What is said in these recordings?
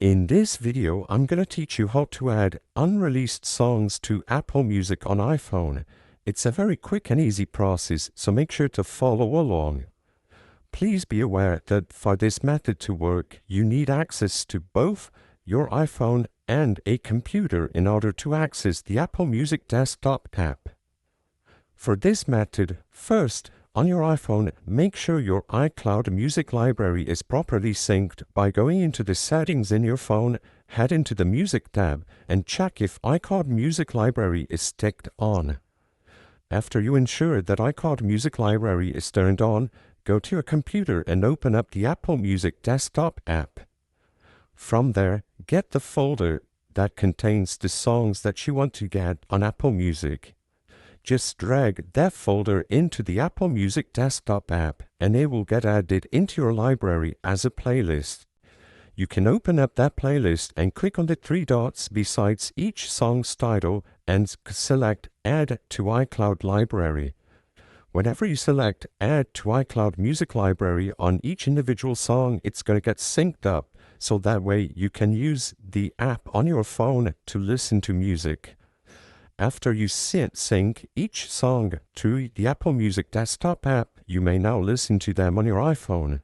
In this video, I'm going to teach you how to add unreleased songs to Apple Music on iPhone. It's a very quick and easy process, so make sure to follow along. Please be aware that for this method to work, you need access to both your iPhone and a computer in order to access the Apple Music desktop app. For this method, first, on your iPhone, make sure your iCloud music library is properly synced by going into the settings in your phone, head into the Music tab, and check if iCloud Music Library is ticked on. After you ensure that iCloud Music Library is turned on, go to your computer and open up the Apple Music desktop app. From there, get the folder that contains the songs that you want to get on Apple Music. Just drag that folder into the Apple Music desktop app and it will get added into your library as a playlist. You can open up that playlist and click on the three dots beside each song's title and select Add to iCloud Library. Whenever you select Add to iCloud Music Library on each individual song, it's going to get synced up, so that way you can use the app on your phone to listen to music. After you sync each song to the Apple Music desktop app, you may now listen to them on your iPhone.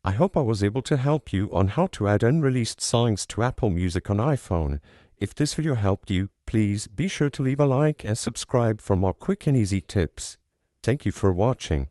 I hope I was able to help you on how to add unreleased songs to Apple Music on iPhone. If this video helped you, please be sure to leave a like and subscribe for more quick and easy tips. Thank you for watching.